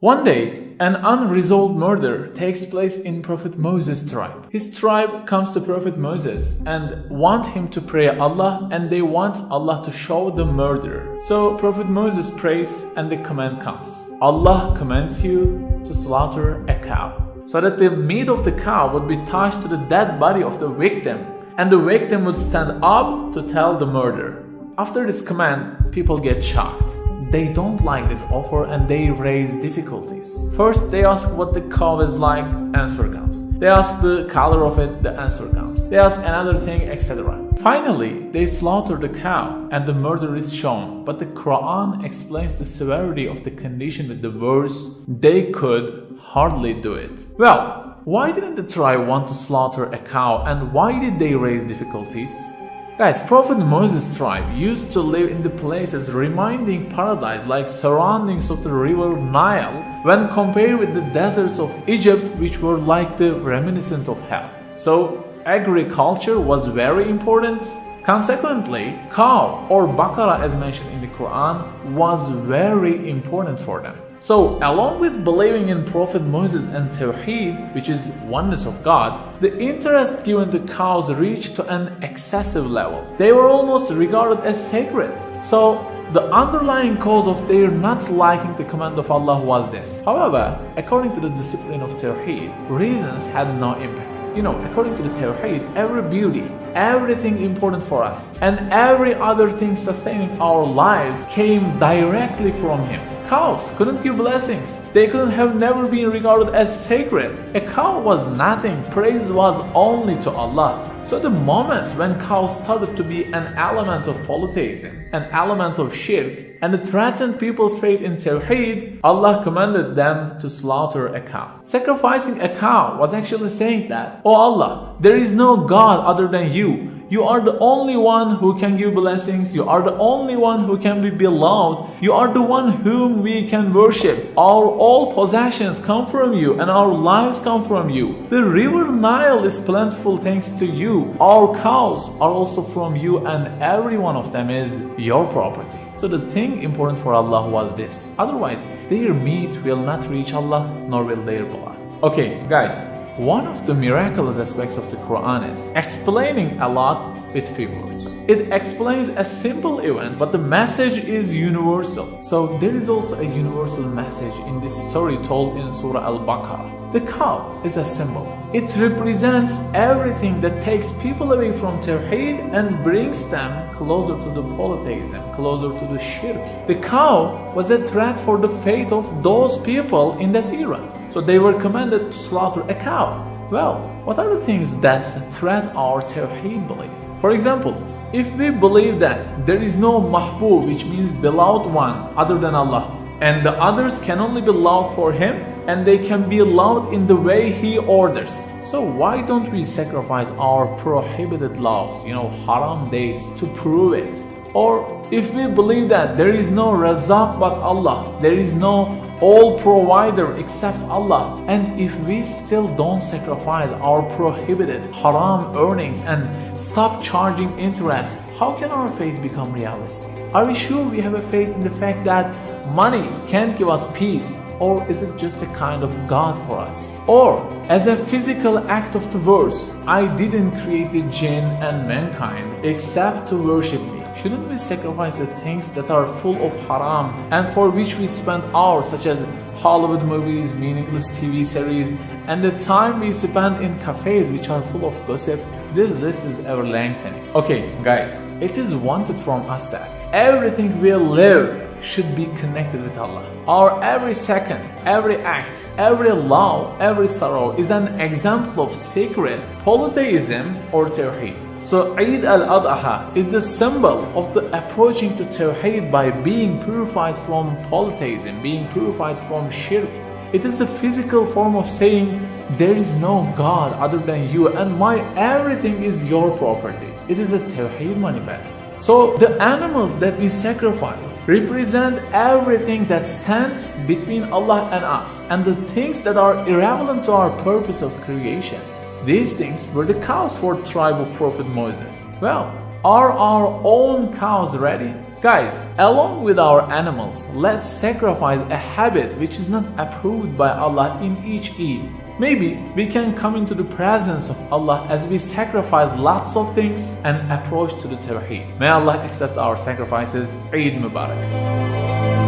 One day, an unresolved murder takes place in Prophet Moses' tribe. His tribe comes to Prophet Moses and want him to pray Allah, and they want Allah to show the murderer. So Prophet Moses prays and the command comes. Allah commands you to slaughter a cow, so that the meat of the cow would be touched to the dead body of the victim, and the victim would stand up to tell the murderer. After this command, people get shocked. They don't like this offer and they raise difficulties. First, they ask what the cow is like, answer comes. They ask the color of it, the answer comes. They ask another thing, etc. Finally, they slaughter the cow and the murder is shown. But the Quran explains the severity of the condition with the verse, they could hardly do it. Well, why didn't the tribe want to slaughter a cow, and why did they raise difficulties? Guys, Prophet Moses' tribe used to live in the places reminding paradise, like surroundings of the river Nile, when compared with the deserts of Egypt, which were like the reminiscent of hell. So agriculture was very important. Consequently, cow or bakara, as mentioned in the Quran, was very important for them. So, along with believing in Prophet Moses and Tawheed, which is oneness of God, the interest given to cows reached to an excessive level. They were almost regarded as sacred. So, the underlying cause of their not liking the command of Allah was this. However, according to the discipline of Tawheed, reasons had no impact. According to the Tawheed, every beauty, everything important for us, and every other thing sustaining our lives came directly from Him. Cows couldn't give blessings. They couldn't have never been regarded as sacred. A cow was nothing. Praise was only to Allah. So the moment when cows started to be an element of polytheism, an element of shirk, and it threatened people's faith in Tawheed, Allah commanded them to slaughter a cow. Sacrificing a cow was actually saying that, "Oh Allah, there is no God other than you. You are the only one who can give blessings. You are the only one who can be beloved. You are the one whom we can worship. Our all possessions come from you and our lives come from you. The river Nile is plentiful thanks to you. Our cows are also from you and every one of them is your property." So the thing important for Allah was this. Otherwise, their meat will not reach Allah, nor will their blood. Okay, guys. One of the miraculous aspects of the Quran is explaining a lot with few words. It explains a simple event, but the message is universal. So there is also a universal message in this story told in Surah Al-Baqarah. The cow is a symbol. It represents everything that takes people away from Tawheed and brings them closer to the polytheism, closer to the shirk. The cow was a threat for the faith of those people in that era. So they were commanded to slaughter a cow. Well, what are the things that threat our Tawheed belief? For example, if we believe that there is no mahbub, which means beloved one, other than Allah, and the others can only be loved for Him, and they can be loved in the way He orders. So why don't we sacrifice our prohibited loves, haram dates, to prove it? Or if we believe that there is no Razak but Allah, there is no all provider except Allah, and if we still don't sacrifice our prohibited haram earnings and stop charging interest, how can our faith become realistic? Are we sure we have a faith in the fact that money can't give us peace? Or is it just a kind of God for us? Or, as a physical act of the verse, I didn't create the jinn and mankind except to worship me. Shouldn't we sacrifice the things that are full of haram and for which we spend hours, such as Hollywood movies, meaningless TV series, and the time we spend in cafes which are full of gossip? This list is ever lengthening. Okay, guys, it is wanted from us that everything we live should be connected with Allah. Our every second, every act, every love, every sorrow is an example of sacred polytheism or Tawheed. So Eid al-Adha is the symbol of the approaching to Tawheed by being purified from polytheism, being purified from shirk. It is a physical form of saying, there is no God other than you and my everything is your property. It is a Tawheed manifest. So the animals that we sacrifice represent everything that stands between Allah and us and the things that are irrelevant to our purpose of creation. These things were the cows for the tribe of Prophet Moses. Well, are our own cows ready? Guys, along with our animals, let's sacrifice a habit which is not approved by Allah in each Eid. Maybe we can come into the presence of Allah as we sacrifice lots of things and approach to the Tawheed. May Allah accept our sacrifices. Eid Mubarak.